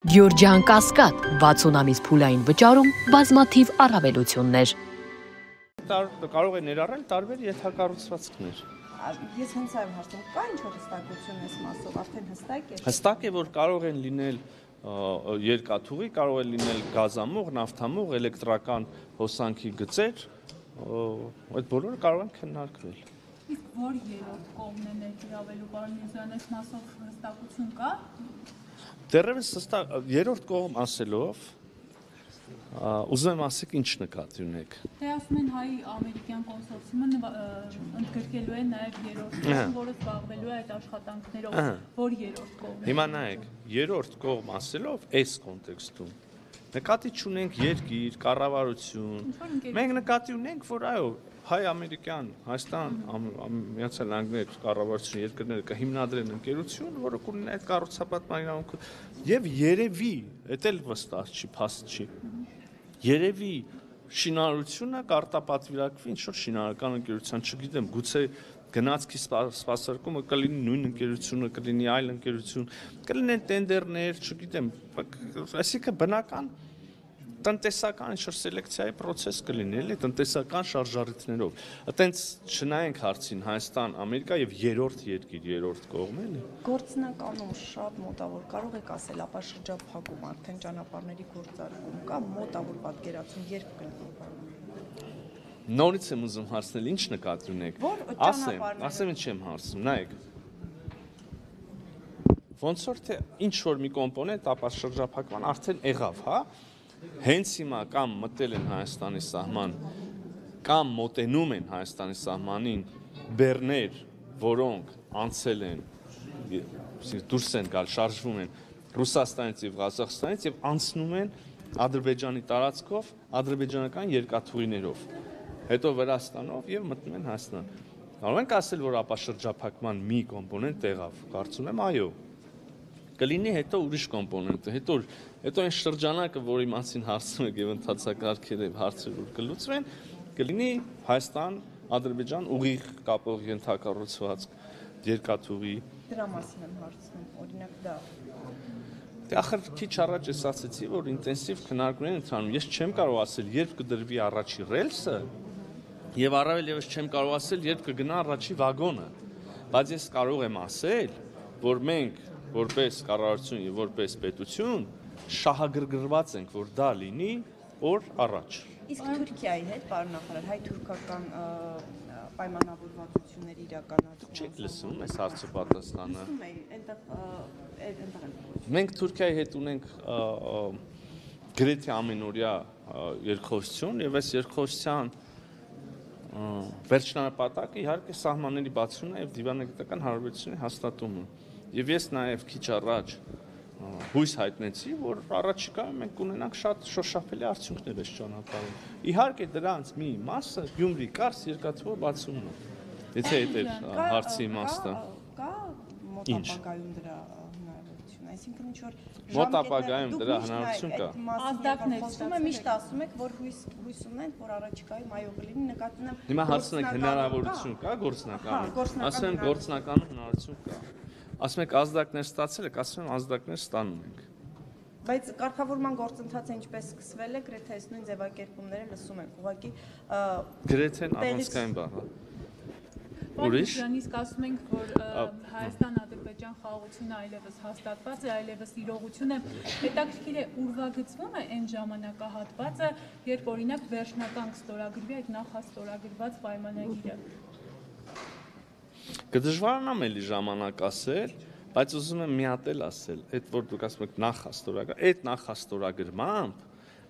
Գյորջյան Կասկադ 60 ամիս փուլային վճարում բազմաթիվ առավելություններ։ Կարող է ներառել տարբեր ենթակառուցվածքներ։ Ես հենց այլ հարցում կա ինչ-որ հստակություն այս մասով, արդեն հստակ է։ Հստակ է, որ կարող են լինել երկաթուղի, կարող է լինել գազամուղ, նավթամուղ, էլեկտրական հոսանքի գծեր, այդ բոլորը կարող են քննարկվել։ Իսկ որ երրորդ կողմն է ներգրավելու, պարոն Միրզոյան, այս մասով հստակություն կա։ Դեռևս երրորդ կողմ ասելով, ուզում եմ ասեք ինչ նկատի ունեք։ Դե ասում են հայ-ամերիկյան կոնսորցիումը ընդգրկելու է նաև երրորդ կողմ, որը զբաղվելու է այդ աշխատանքներով, որ երրորդ կողմն է։ Հիմա նայեք, երրորդ կողմ ասելով այս կոնտեքստում նկատի չունենք երկիր, կառավարություն։ Մենք նկատի ունենք, որ այո, հայ-ամերիկյան, Հայաստան, Միացյալ Նահանգներ կառավարություն երկրները կհիմնադրեն ընկերություն, որը կունենա այդ կառուցապատման իրավունքը, եւ երևի, դա էլ վստահ չի, փաստ չի։ Երևի շինարարությունը կարտապատվիրակվի ինչ-որ շինարարական ընկերության, չգիտեմ, գուցե գնացքի սպասարկումը կլինի նույն ընկերությունը, կլինի այլ ընկերություն, կլինեն տենդերներ, չգիտեմ, այսինքն բնական տնտեսական ինչ-որ սելեկցիայի process կլինի, էլի տնտեսական շարժառիթներով։ Այտենց չնայենք հարցին Հայաստան, Ամերիկա եւ երրորդ երկիր, երրորդ կողմ էլի։ Գործնականում շատ մոտավոր կարող եք ասել, ապա շրջափակում, արդեն ճանապարհների գործարկում կա, մոտավոր պատկերացում երբ կլինի։ Նորից եմ ուզում հարցնել, ինչ նկատի ունեք։ Ասեմ ինչ եմ հարցնում, նայեք։ Ոնց որ թե ինչ որ մի կոմպոնենտ ապա շրջափակման արդեն եղավ, հա։ Հենց հիմա կամ մտել են Հայաստանի սահման, կամ մոտենում են Հայաստանի սահմանին բեռներ, որոնք անցել են, դուրս են գալ, շարժվում են Ռուսաստանից եւ Ղազախստանից եւ անցնում են Ադրբեջանի տարածքով, ադրբեջանական երկաթուղիներով, հետո Վրաստանով եւ մտնում են Հայաստան։ Կարող ենք ասել, որ ապա շրջափակման մի կոմպոնենտ եղավ, կարծում եմ այո։ Կլինի հետո ուրիշ կոմպոնենտը, հետո այն շրջանակը, որի մասին հարցում եք եւ ընթացակարգեր եւ հարցեր որ կլուծվեն, կլինի Հայաստան, Ադրբեջան ուղիղ կապող ենթակառուցվածք, երկաթուղի։ Դրա մասին եմ հարցնում, օրինակ դա։ Դե ախր քիչ առաջ ես ասացի, որ ինտենսիվ քննարկումներ են ընթանում։ Ես չեմ կարող ասել, երբ կդրվի առաջի ռելսը, եւ առավել եւս չեմ կարող ասել, երբ կգնա առաջի վագոնը։ Բայց ես կարող եմ ասել, որ մենք որպես կառավարություն եւ որպես պետություն շահագրգռված ենք, որ դա լինի օր առաջ։ Իսկ Թուրքիայի հետ, պարոն նախարար, հայ-թուրքական պայմանավորվածությունների իրականացումը։ Չեք լսում այս հարցը պատասխանը։ Լսում էի, այնտեղ։ Մենք Թուրքիայի հետ ունենք գրեթե ամենօրյա երկխոսություն եւ այս երկխոսության վերջնապատակը իհարկե սահմանների բացումն է եւ դիվանագիտական հարաբերությունների հաստատումը։ Եվ ես նաև քիչ առաջ հույս հայտնեցի, որ առաջիկայում մենք կունենանք շատ շոշափելի արդյունքներ այս ճանապարհում։ Իհարկե դրանց մի մասը Գյումրի-Կարս երկաթուղի բացումն է։ Եթե այդ է հարցի իմաստը։ Կա մոտապագայում դրա հնարավորություն, այսինքն ինչ որ մոտ ապագայում դրա հնարավորություն կա։ Ազդակներում է միշտ ասում եք, որ հույս ունենք, որ առաջիկայում այո կլինի, նկատի ունեմ։ Հիմա հարցն է հնարավորություն կա գործնականում։ Ասեմ գործնականում հնարավորություն կա։ Ասում եք ազդակներ ստացել եք, ասում եմ ազդակներ ստանում ենք։ Բայց կարգավորման գործընթացը ինչպես սկսվել է, գրեթե այս նույն ձևակերպումները լսում ենք, ուղղակի գրեթե առանցքային բառ։ Ուրիշ։ Իսկ ասում ենք, որ Հայաստան-Ադրբեջան խաղաղությունը այլևս հաստատված է, այլևս իրողություն է։ Հետաքրքիր է ուրվագծվում է այն ժամանակահատվածը, երբ օրինակ վերջնական կստորագրվի այդ նախաստորագրված պայմանագիրը։ Կդժվարանամ էլի ժամանակ ասել, բայց ուզում եմ մի հատ էլ ասել, այդ որ դուք ասում եք նախաստորագրում, այդ նախաստորագրմամբ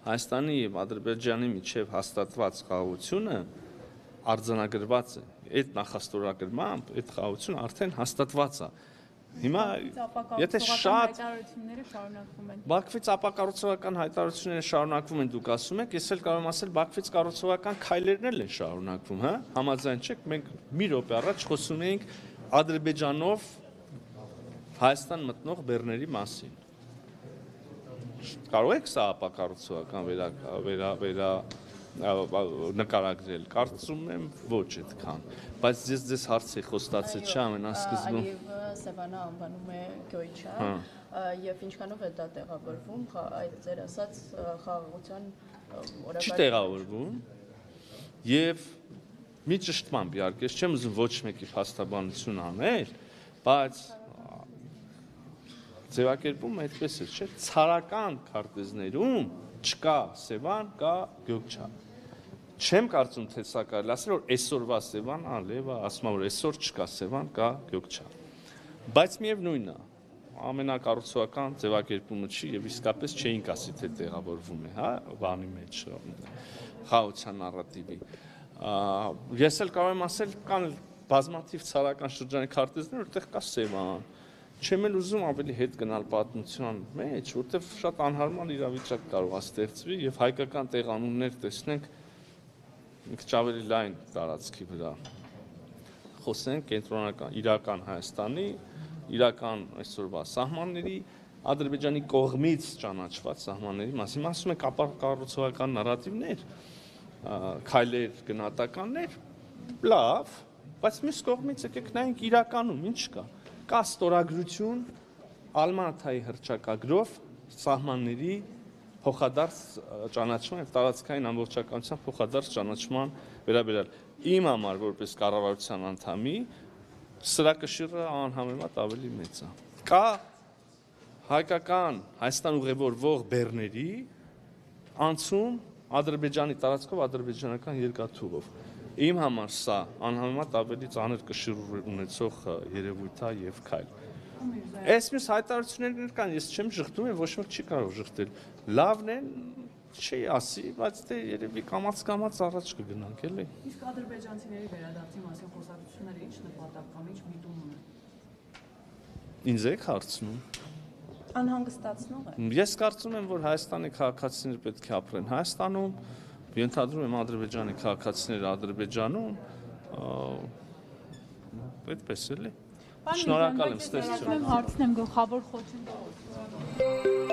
Հայաստանի եւ Ադրբեջանի միջև հաստատված խաղաղությունը արձանագրված է։ Այդ նախաստորագրմամբ այդ խաղաղությունը արդեն հաստատված է։ Հիմա եթե շատ հայտարարությունները շարունակվում են։ Բաքվից ապակառուցողական հայտարարությունները շարունակվում են, դուք ասում եք, ես էլ կարող եմ ասել Բաքվից կառուցողական քայլերն էլ են շարունակվում, հա։ Համաձայն չեք, մենք մի րոպե առաջ խոսում էինք Ադրբեջանով Հայաստան մտնող բեռների մասին։ Կարող եք սա ապակառուցողական նկարագրել, կարծում եմ ոչ այդքան, բայց ես ձեզ հարց եք խոստացել, չէ՞ ամենասկզբում։ Սևանա անվանում է Գյոյչը, եւ ինչքանով է դա տեղավորվում այդ ձեր ասած խաղաղության օրակարգը։ Չի տեղավորվում եւ մի ճշտմամբ իհարկե չեմ ուզում ոչ մեկի փաստաբանություն անել, բայց ձևակերպումը այդպես է, չէ՞, ցարական քարտեզներում չկա Սևան, կա Գյոկչա։ Չեմ կարծում թե սա կարելի ասել որ այսօրվա Սևան Լևա ասում որ այսօր չկա Սևան, կա Գյոկչա։ Բայց միևնույնն է, ամենակառուցողական ձևակերպումը չի եւ իսկապես չէինք ասի թե տեղավորվում է, հա, բանի մեջ խաղաղության նարատիվի։ Ես էլ կարող եմ ասել կան բազմաթիվ ցարական շրջանի քարտեզներ, որտեղ կա Սևան։ Չեմ էլ ուզում ավելի հետ գնալ պատմության մեջ, որտեղ շատ անհարմար իրավիճակ կարող է ստեղծվի եւ հայկական տեղանուններ տեսնենք մի քիչ ավելի լայն տարածքի վրա։ Խոսենք կենտրոնական իրական Հայաստանի, իրական այսօրվա սահմանների, Ադրբեջանի կողմից ճանաչված սահմանների մասին, ասում ենք կառուցողական նարատիվներ, քայլեր, գնահատականներ, լավ, բայց մյուս կողմից եկեք նայենք իրականում ինչ կա։ Կա ստորագրություն Ալմատայի հռչակագրով սահմանների փոխադարձ ճանաչման եւ տարածքային ամբողջականության փոխադարձ ճանաչման վերաբերյալ իմ համար որպես կառավարության անդամի սրա կշիռը անհամեմատ ավելի մեծ է։ Կա հայկական Հայաստան ուղևորվող բեռների անցում Ադրբեջանի տարածքով ադրբեջանական երկաթուղով։ Իմ համար սա անհամեմատ ավելի ծանր կշիռ ունեցող երևույթ է եւ քայլ։ Այս մյուս հայտարարություններ կան, ես չեմ ժխտում եւ ոչ մեկ չի կարող ժխտել։ Լավն է, չի ասի, բայց դե երևի կամաց առաջ կգնանք, էլի։ Իսկ ադրբեջանցիների վերադարձի մասին խոսակցությունները ինչ նպատակ կամ ինչ միտում ունեն։ Ինձ եք հարցնում։ Անհանգստացնող է։ Ես կարծում եմ, որ Հայաստանի քաղաքացիները պետք է ապրեն Հայաստանում, ենթադրում եմ Ադրբեջանի քաղաքացիները Ադրբեջանում, այդպես էլի։ Շնորհակալ եմ, ստեսություն։ Հարցնեմ գլխավոր խոչընդոտ։